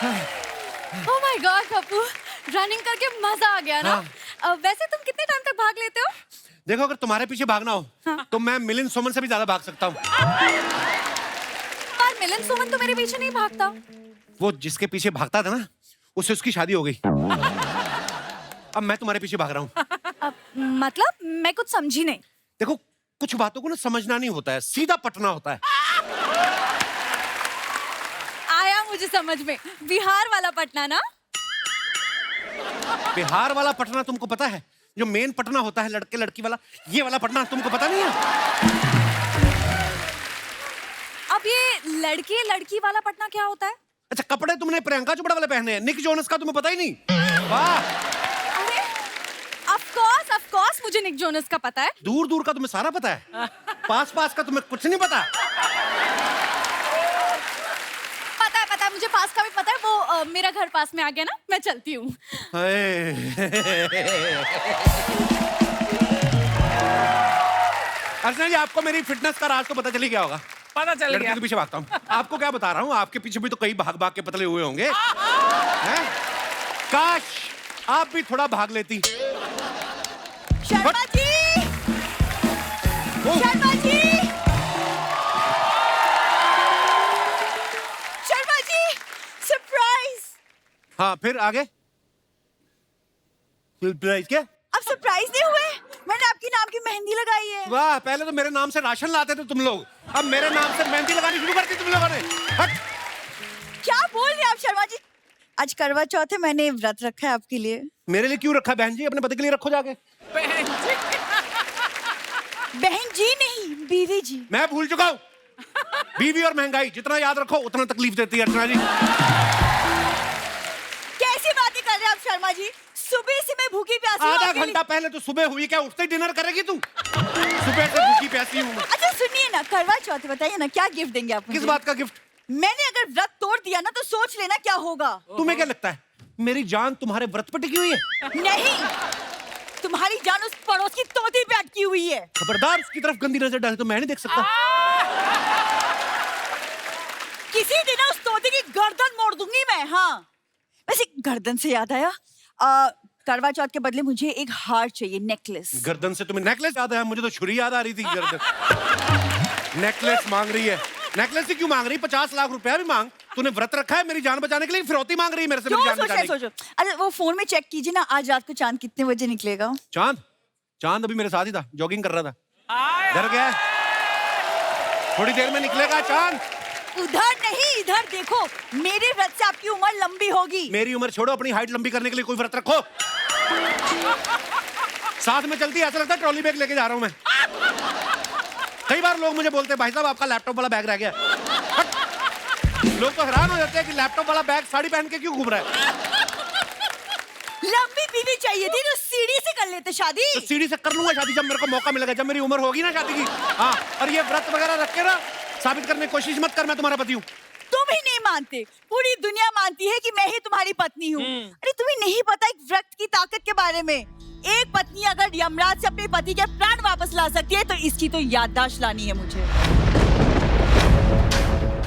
Oh my God Kappu, running करके मजा आ गया ना। वैसे तुम कितने टाइम तक भाग लेते हो? देखो अगर तुम्हारे पीछे भागना हो तो मैं मिलिंद सोमन से भी ज्यादा भाग सकता हूँ। पर मिलिंद सोमन तो मेरे पीछे नहीं भागता। वो जिसके पीछे भागता था ना उससे उसकी शादी हो गई। अब मैं तुम्हारे पीछे भाग रहा हूँ। मतलब मैं कुछ समझी नहीं। देखो कुछ बातों को ना समझना नहीं होता है, सीधा पटना होता है। आया मुझे समझ में, बिहार वाला पटना ना। बिहार वाला पटना तुमको पता है? जो मेन पटना होता है लड़के लड़की वाला, ये वाला पटना तुमको पता नहीं है? अब ये लड़के लड़की वाला पटना क्या होता है? अच्छा कपड़े तुमने प्रियंका चोपड़ा वाले पहने हैं, निक जोनस का तुम्हें पता ही नहीं? वाह। अरे ऑफ कोर्स मुझे निक जोनस का पता है। दूर दूर का तुम्हें सारा पता है, पास पास का तुम्हें कुछ नहीं पता। पता है मुझे पास का भी पता है। वो मेरा घर पास में आ गया ना, मैं चलती हूँ। अर्चना जी आपको मेरी फिटनेस का राज तो पता चली गया होगा। पता चल लड़के गया। के पीछे भागता हूँ। आपको क्या बता रहा हूँ, आपके पीछे भी तो कई भाग भाग के पतले हुए होंगे हैं? काश आप भी थोड़ा भाग लेती। शर्मा जी, शर्मा जी, शर्मा जी, सरप्राइज। हाँ फिर आगे सरप्राइज क्या? अब सरप्राइज नहीं हुए, मैंने आपके नाम की मेहंदी लगाई है। वाह, पहले तो मेरे नाम से राशन लाते थे तुम लोग, अब मेरे नाम से मेहंदी लगानी शुरू कर दी तुम लोगों ने। हट। क्या बोल रहे हैं आप शर्मा जी? आज करवा चौथ है, मैंने व्रत रखा है आपके लिए। मेरे लिए क्यों रखा बहन जी? अपने पति के लिए रखो जाके। बहन जी नहीं, बीवी जी। मैं भूल चुका हूँ। बीवी और महंगाई जितना याद रखो उतना तकलीफ देती है अर्चना जी। कैसी बातें कर रहे हैं आप शर्मा जी? सुबह से मैं भूखी प्यासी हूँ आधा आपके लिए। घंटा पहले तो सुबह हुई, क्या उठते ही डिनर करेगी तू? सुबह से भूखी प्यासी हूँ। अच्छा सुनिए ना, करवा चौथ है, बताइए ना क्या गिफ्ट देंगे आप मुझे? किस बात का गिफ्ट? मैंने अगर व्रत तोड़ दिया ना तो सोच लेना क्या होगा। तुम्हें क्या लगता है मेरी जान तुम्हारे व्रत पर टिकी हुई है? नहीं, तुम्हारी जान उस पड़ोस की तोती पे अटकी हुई है। खबरदार उसकी तरफ गंदी नजर डाले तो मैं नहीं देख सकता। किसी दिन उस तोते की गर्दन मोड़ दूंगी मैं। हाँ वैसे गर्दन से याद आया, करवा चौथ के बदले मुझे एक हार चाहिए, नेकलेस। गर्दन से तुम्हें नेकलेस याद है? मुझे तो छुरी याद आ रही थी। गर्दन नेकलेस मांग रही है। नेकलेस ही क्यों मांग रही? 50 लाख रुपया भी मांग। तूने व्रत रखा है मेरी जान बचाने के लिए, फिरौती मांग रही है मेरे से मेरी जान बचाने की। सोचो। अरे वो फोन में चेक कीजिए ना, आज रात को चांद कितने बजे निकलेगा? चांद? चांद अभी मेरे साथ ही था, जॉगिंग कर रहा था। डर गया? थोड़ी देर में निकलेगा चांद। उधर नहीं, इधर देखो, मेरे व्रत से आपकी उम्र लंबी होगी। मेरी उम्र छोड़ो, अपनी हाइट लंबी करने के लिए कोई व्रत रखो। साथ में चलती ऐसा लगता है ट्रॉली बैग लेके जा रहा हूं मैं। कई बार लोग मुझे बोलते हैं भाई साहब आपका लैपटॉप वाला बैग रह गया। लोग तो हैरान हो जाते हैं कि लैपटॉप वाला बैग साड़ी पहन के क्यों घूम रहा है। लंबी बीवी चाहिए थी तो सीढ़ी से कर लेते शादी। तो सीढ़ी से कर लूंगा शादी जब मेरे को मौका मिलेगा, जब मेरी उम्र होगी ना शादी की। हाँ, और ये व्रत वगैरह रख के ना साबित करने की कोशिश मत कर मैं तुम्हारा पति हूँ। तुम ही नहीं मानते, पूरी दुनिया मानती है कि मैं ही तुम्हारी पत्नी हूँ। अरे तुम्हें नहीं पता एक व्रत की ताकत के बारे में? एक पत्नी अगर यमराज से अपने पति के प्राण वापस ला सकती है तो इसकी तो याददाश्त लानी है मुझे।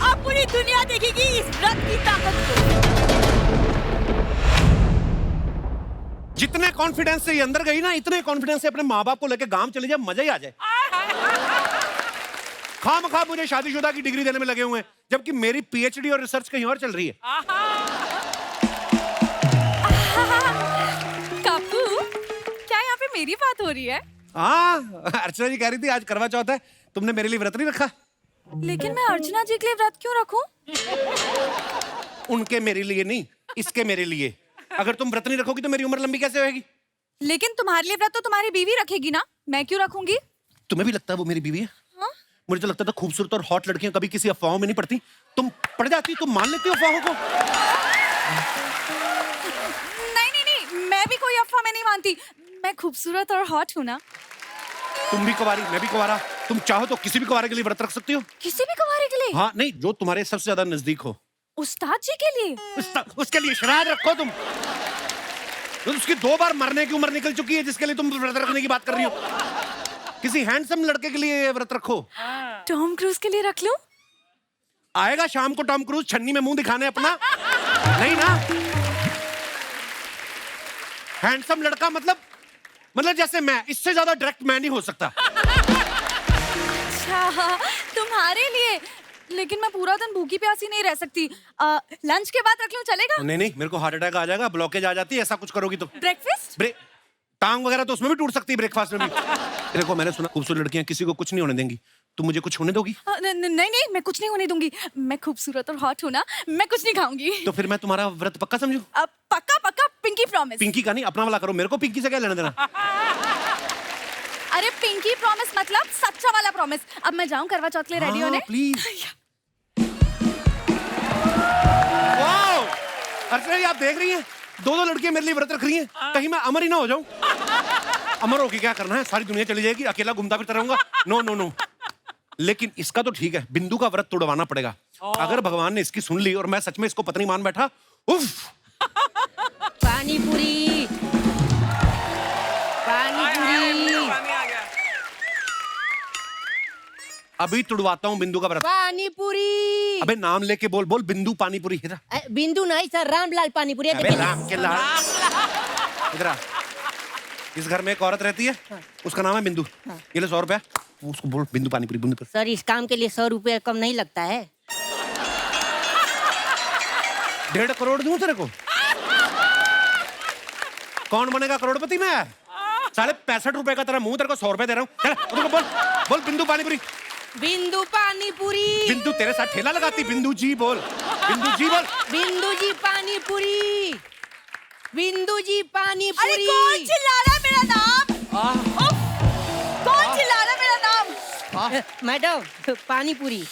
अब पूरी दुनिया देखेगी इस व्रत की ताकत को। जितने कॉन्फिडेंस से ये अंदर गई ना, इतने कॉन्फिडेंस से अपने माँ बाप को लेकर गांव चले जाए, मजा ही आ जाए। खामखा मुझे शादीशुदा की डिग्री देने में लगे हुए हैं, जबकि मेरी पीएचडी और रिसर्च कहीं और चल रही है। काकू, क्या यहाँ पे मेरी बात हो रही है? हाँ, अर्चना जी कह रही थी आज करवा चौथ है, तुमने मेरे लिए व्रत नहीं रखा। लेकिन मैं अर्चना जी के लिए व्रत क्यों रखूं? उनके मेरे लिए नहीं, इसके मेरे लिए। अगर तुम व्रत नहीं रखोगी तो मेरी उम्र लंबी कैसे होगी? लेकिन तुम्हारे लिए व्रत तो तुम्हारी बीवी रखेगी ना, मैं क्यों रखूंगी? तुम्हें भी लगता है वो मेरी बीवी है? हाँ? मुझे तो लगता था खूबसूरत और हॉट लड़कियां कभी किसी अफवाहों में नहीं पड़ती। तुम पड़ जाती, तुम मान लेती हो अफवाहों को। नहीं, मैं भी कोई अफवाह में नहीं मानती। मैं खूबसूरत और हॉट हूँ ना। तुम भी कुंवारी, मैं भी कुंवारा। तुम चाहो तो किसी भी कुंवारे के लिए व्रत रख सकती हो। किसी भी कुंवारे के लिए? हाँ, नहीं जो तुम्हारे सबसे ज्यादा नजदीक हो। उस्ताद जी के लिए? उसके लिए श्राद्ध रखो तुम। उसकी 2 बार मरने की उम्र निकल चुकी है जिसके लिए तुम व्रत रखने की बात कर रही हो। किसी हैंडसम लड़के के लिए व्रत रखो। टॉम क्रूज के लिए रख लूं? आएगा शाम को टॉम क्रूज छन्नी में मुंह दिखाने अपना। नहीं ना, हैंडसम लड़का मतलब जैसे मैं, इससे ज्यादा डायरेक्ट मैं नहीं हो सकता। अच्छा, तुम्हारे लिए। लेकिन मैं पूरा दिन भूखी प्यासी नहीं रह सकती। लंच के बाद रख लूं, चलेगा? नहीं, मेरे को हार्ट अटैक आ जाएगा, ब्लॉकेज आ जाती है ऐसा कुछ करोगी तो। ब्रेकफास्ट? टांग वगैरह तो उसमें भी टूट सकती है, ब्रेकफास्ट में भी। देखो, मैंने सुना खूबसूरत लड़कियां किसी को कुछ नहीं होने देंगी, तुम मुझे कुछ होने दोगी? नहीं, मैं कुछ नहीं होने दूंगी। मैं खूबसूरत और हॉट हूँ ना, मैं कुछ नहीं खाऊंगी। तो फिर मैं तुम्हारा व्रत पक्का समझू? पक्का, पिंकी प्रॉमिस। पिंकी का नहीं, अपना वाला करो, मेरे को पिंकी से क्या लेना देना। अरे पिंकी प्रॉमिस मतलब सच्चा वाला प्रॉमिस। अब मैं जाऊं करवा चौथ के लिए रेडी होने? प्लीज। वाओ, अर्चना जी आप देख रही हैं, दो लड़कियां मेरे लिए व्रत रख रही हैं, कहीं मैं अमर ही ना हो जाऊं। अमर होके क्या करना है, सारी दुनिया चली जाएगी, अकेला घूमता फिरता रहूंगा। नो। लेकिन इसका तो ठीक है, बिंदु का व्रत तोड़वाना पड़ेगा। अगर भगवान ने इसकी सुन ली और मैं सच में इसको पत्नी मान बैठा, उफ। पानी पूरी, अभी तुड़वाता हूँ बिंदु का व्रत। पानी पूरी। अबे नाम लेके बोल बिंदु पानी पूरी। बिंदु नहीं सर, रामलाल पानी पूरी। अबे राम के लाल। इधर आ। इस घर में एक औरत रहती है, उसका नाम है बिंदु। ये ले 100 रुपया, उसको बोल बिंदु पानी पूरी, बिंदु। सर इस काम के लिए 100 रुपया कम नहीं लगता है। 1.5 करोड़ दूं तेरे को? कौन बनेगा करोड़पति में? 65 रुपए का तेरा मुंह, तेरे को 100 रुपए दे रहा हूँ। बोल बिंदु पानी पूरी। बिंदु पानी पूरी। बिंदु तेरे साथ ठेला लगाती, बिंदु जी बोल। बिंदु जी बोल। बिंदु जी पानी पूरी। बिंदु जी पानी पूरी। अरे कौन चिल्ला रहा है मेरा नाम? कौन चिल्ला रहा है मेरा नाम? मैडम पानी पूरी।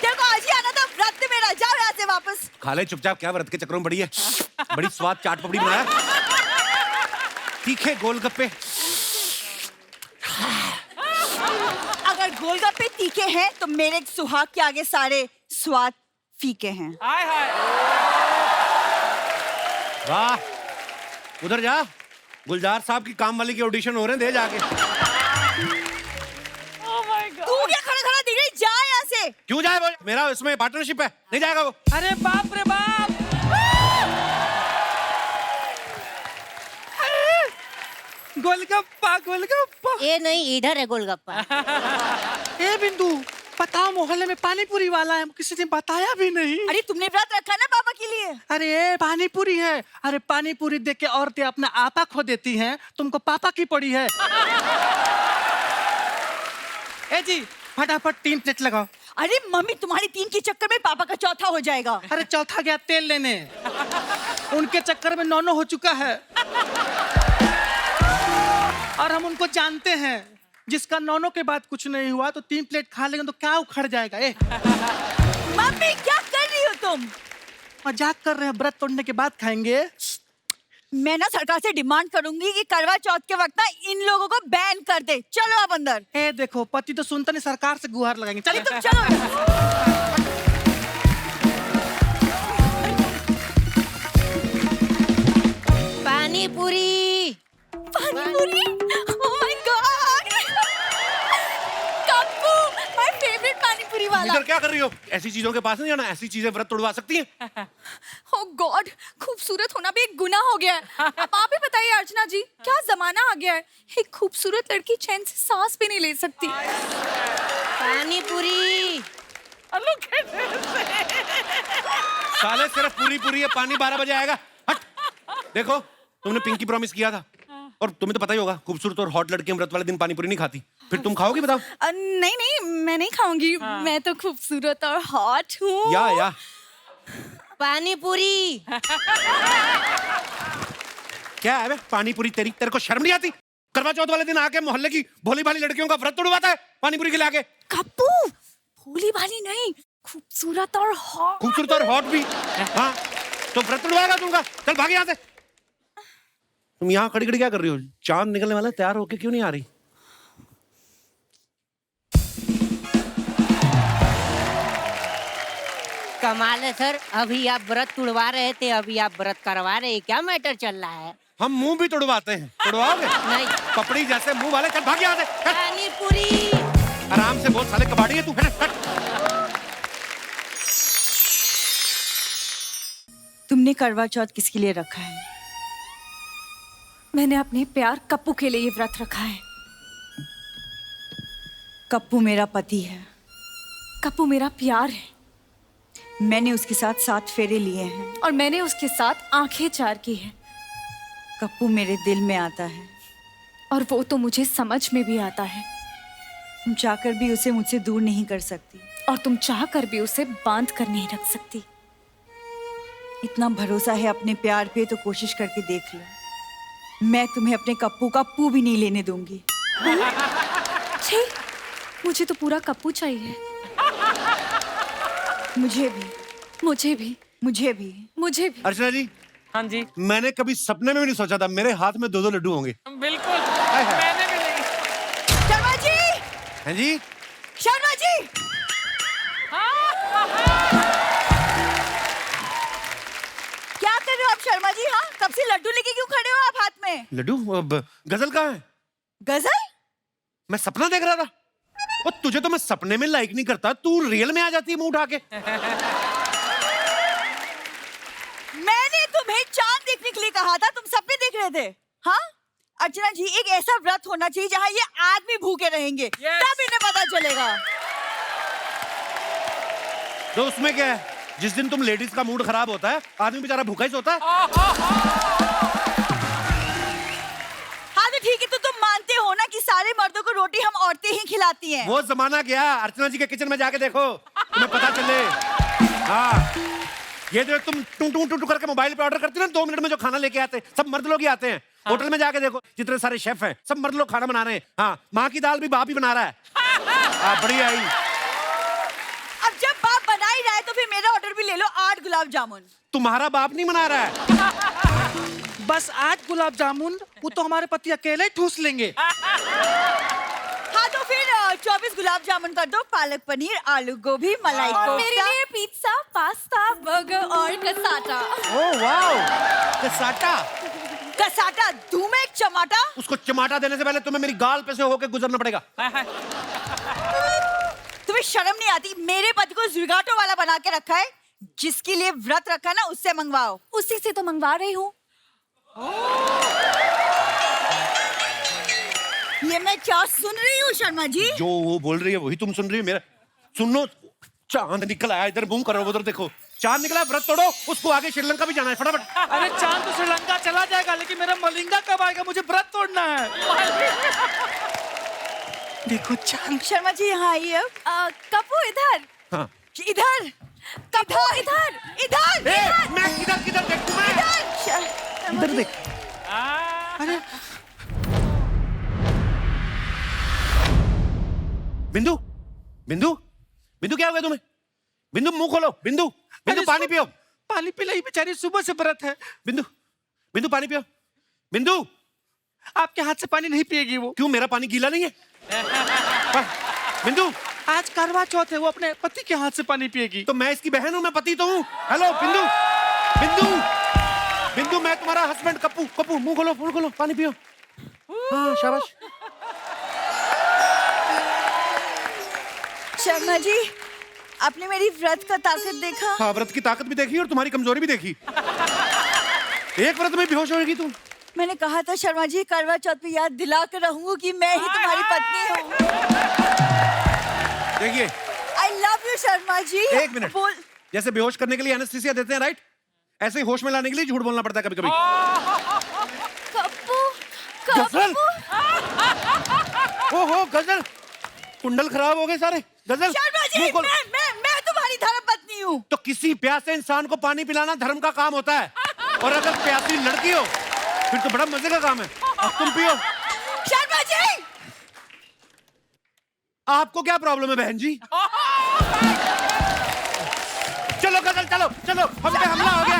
तेरे को आज ही आना था, व्रत मेरा। जाओ यहाँ से वापस। खा ले चुपचाप, क्या व्रत के चक्रों में पड़ी है। बड़ी स्वाद चाट पपड़ी बनाया, तीखे गोलगप्पे। अगर गोलगप्पे तीखे हैं तो मेरे सुहाग के आगे सारे स्वाद फीके हैं। वाह, उधर जा, गुलजार साहब की काम वाली के ऑडिशन हो रहे हैं, दे जाके। तू क्या खड़ा खड़ा दिख रही? जा यहाँ से। क्यों जाए वो? मेरा इसमें पार्टनरशिप है, नहीं जाएगा वो। अरे बाप रे बाप। गोलगप्पा। ये नहीं, इधर है गोलगप्पा। ए बिंदु, बताओ मोहल्ले में पानी पूरी वाला है, किसी ने बताया भी नहीं। अरे तुमने व्रत रखा ना पापा के लिए? अरे ये पानी पूरी है। अरे पानी पूरी देख के औरतें अपना आपा खो देती हैं, तुमको पापा की पड़ी है। ए जी फटाफट 3 प्लेट लगाओ। अरे मम्मी, तुम्हारी 3 के चक्कर में पापा का चौथा हो जाएगा। अरे चौथा गया तेल लेने, उनके चक्कर में 9 हो चुका है। और हम उनको जानते हैं, जिसका 9 के बाद कुछ नहीं हुआ तो 3 प्लेट खा लेंगे तो क्या उखड़ जाएगा। मम्मी क्या कर रही हो तुम? मजाक कर रहे हैं, व्रत तोड़ने के बाद खाएंगे। मैं ना सरकार से डिमांड करूंगी कि करवा चौथ के वक्त ना इन लोगों को बैन कर दे। चलो आप अंदर। ए देखो, पति तो सुनता नहीं, सरकार से गुहार लगाएंगे। अरे चलिए तुम चलो। पानी पूरी। पानी पूरी? Oh my God, Kappu, my favourite पानी पूरी वाला। इधर क्या कर रही हो? ऐसी चीजों के पास नहीं जाना, ऐसी चीजें व्रत तोड़वा सकती हैं। ओह गॉड, खूबसूरत होना भी एक गुनाह हो गया है। अब आप ही बताइए अर्चना जी, क्या जमाना आ गया है, एक खूबसूरत लड़की चैन से सांस भी नहीं ले सकती। पानी पूरी। साले सिर्फ पूरी है, पानी 12 बजे आएगा। हट। देखो, तुमने पिंकी प्रॉमिस किया था, और तुम्हें तो पता ही होगा, खूबसूरत और हॉट लड़कियां व्रत वाले दिन पानी पूरी नहीं खाती। फिर तुम खाओगी बताओ? नहीं, मैं नहीं खाऊंगी। मैं तो खूबसूरत और हॉट हूँ। या पानी पूरी। क्या है बे? पानी पूरी तेरे को शर्म नहीं आती? करवा चौथ वाले दिन आके मोहल्ले की भोली भाली लड़कियों का व्रत तोड़वाता है पानी पूरी के लिए आके। कप्पू, भोली भाली नहीं, खूबसूरत और हॉट। खूबसूरत और हॉट भी? हाँ, तो व्रत तोड़वाएगा तुमका। चल भाग यहाँ से। तुम यहाँ खड़ी खड़ी क्या कर रही हो? चांद निकलने वाला है, तैयार होके क्यों नहीं आ रही? कमाल है सर, अभी आप व्रत तुड़वा रहे थे, अभी आप व्रत करवा रहे हैं, क्या मैटर चल रहा है? हम मुंह भी तोड़वाते हैं, तोड़वाओगे? नहीं। पपड़ी जैसे मुंह वाले। चल भाग यहाँ से। पानी पूरी। आराम से बोल, साले कबाड़ी है तू। हट। तुमने करवा चौथ किसके लिए रखा है? मैंने अपने प्यार कप्पू के लिए ये व्रत रखा है। कप्पू मेरा पति है। कप्पू मेरा प्यार है मैंने उसके साथ 7 फेरे लिए हैं। और मैंने उसके साथ आंखें चार की है। कप्पू मेरे दिल में आता है। और वो तो मुझे समझ में भी आता है। तुम चाहकर भी उसे मुझसे दूर नहीं कर सकती। और तुम चाह कर भी उसे बांध कर नहीं रख सकती। इतना भरोसा है अपने प्यार पे तो कोशिश करके देख लो। मैं तुम्हें अपने कप्पू का पू भी नहीं लेने दूंगी। छी, मुझे तो पूरा कप्पू चाहिए। मुझे भी, मुझे भी, मुझे भी, मुझे भी। अर्चना जी, हाँ जी, मैंने कभी सपने में भी नहीं सोचा था मेरे हाथ में 2-2 लड्डू होंगे। बिल्कुल। हाय। मैंने भी नहीं। शर्मा जी, हैं जी? शर्मा जी, क्या कर रहे हो आप शर्मा जी? हाँ, कब से लड्डू लेके क्यों खड़े हो आप हाथ में? लड्डू? अब गजल कहाँ है? गजल? मैं सपना देख रहा था। और तुझे तो मैं सपने में लाइक नहीं करता, तू रियल में आ जाती है मुंह उठा के। मैंने तुम्हें चांद देखने के लिए कहा था, तुम सपने देख रहे थे। हाँ अर्चना जी, एक ऐसा व्रत होना चाहिए जहाँ ये आदमी भूखे रहेंगे। Yes. तब इन्हें पता चलेगा। तो उसमें क्या है? जिस दिन तुम लेडीज का मूड खराब होता है, आदमी बेचारा भूखा ही सोता है। हाँ तो ठीक है, तो तुम मानते हो ना कि सारे मर्दों को रोटी हम औरतें ही खिलाती हैं। वो जमाना गया। अर्चना जी के किचन में जाके देखो, तुम्हें पता चले। हाँ, ये जो तुम टू टू टू टू करके मोबाइल पे ऑर्डर करती हो ना, 2 मिनट में जो खाना लेके आते हैं, सब मर्द लोग ही आते हैं। होटल में जाके देखो, जितने सारे शेफ हैं, सब मर्द लोग खाना बना रहे हैं। हाँ, माँ की दाल भी बाप ही बना रहा है। हाँ, बढ़िया ही। अब जब बाप बना ही रहा है तो फिर मेरा ऑर्डर भी ले लो, 8 गुलाब जामुन। तुम्हारा बाप नहीं बना रहा है। बस 8 गुलाब जामुन, वो तो हमारे पति अकेले ही ठूस लेंगे। हाँ तो फिर 24 गुलाब जामुन कर दो, पालक पनीर, आलू गोभी, मलाई और मेरे कोफ्ता। लिए पिज्जा, पास्ता, बर्गर और cassata. Oh wow, cassata. Cassata दूं मैं एक चमाटा? उसको चमाटा देने से पहले तुम्हें मेरी गाल पे से होके गुजरना पड़ेगा। तुम्हें शर्म नहीं आती? मेरे पति को ज़ुगाटो वाला बना के रखा है। जिसके लिए व्रत रखा ना, उससे मंगवाओ। उसी से तो मंगवा रही हूँ। ये मैं क्या सुन रही हूँ शर्मा जी? जो वो बोल रही है वही तुम सुन रही हो। मेरा सुनो, चांद निकल आया, इधर बूम करो, उधर देखो, चांद निकला। व्रत तोड़ो, उसको आगे श्रीलंका भी जाना है, फटाफट। अरे चांद तो श्रीलंका चला जाएगा, लेकिन मेरा मलिंगा कब आएगा? मुझे व्रत तोड़ना है। देखो चांद। शर्मा जी यहाँ आइए अब। कप्पू इधर। हाँ। इधर। कप्पू इधर। इधर। ए, मैं किधर देखूं मैं? इधर देख। अरे बिंदु, बिंदु, बिंदु, क्या हो गया तुम्हें? बिंदु, मुंह खोलो। बिंदु, बिंदु, अरे पानी पियो। पानी पिलाई, बेचारी सुबह से व्रत है। बिंदु, बिंदु, पानी पियो। बिंदु, आपके हाथ से पानी नहीं पिएगी वो। क्यों, मेरा पानी गीला नहीं है? बिंदु, आज करवा चौथ है, वो अपने पति के हाथ से पानी पिएगी। तो मैं इसकी बहन हूं, मैं पति तो हूं। हेलो बिंदु, बिंदु, बिंदु, मैं तुम्हारा हस्बैंड कप्पू। कप्पू, मुंह खोलो, पानी पियो। हाँ, शाबाश। शर्मा जी, आपने मेरी व्रत का ताकत देखा? हाँ, व्रत की ताकत भी देखी और तुम्हारी कमजोरी भी देखी। एक व्रत में बेहोश होगी तुम। मैंने कहा था शर्मा जी, करवा चौथ पे याद दिला कर रहूंगी कि मैं ही तुम्हारी पत्नी हूँ। देखिए, I love you Sharma ji. एक मिनट। बोल। जैसे बेहोश करने के लिए एनेस्थीसिया देते हैं, राइट? ऐसे ही होश में लाने के लिए झूठ बोलना पड़ता है कभी-कभी। कप्पू, गजल। कप्पू। ओहो, गजल, कुंडल खराब हो गए सारे। गजल, शर्मा जी, मुंह खोल। मैं तुम्हारी धर्मपत्नी हूँ। तो किसी प्यासे इंसान को पानी पिलाना धर्म का काम होता है। और अगर प्यासी लड़की हो फिर तो बड़ा मजे का काम है। अब तुम पियो। शर्मा जी, आपको क्या प्रॉब्लम है बहन जी? चलो गजल, चलो, हम पे हमला हो गया।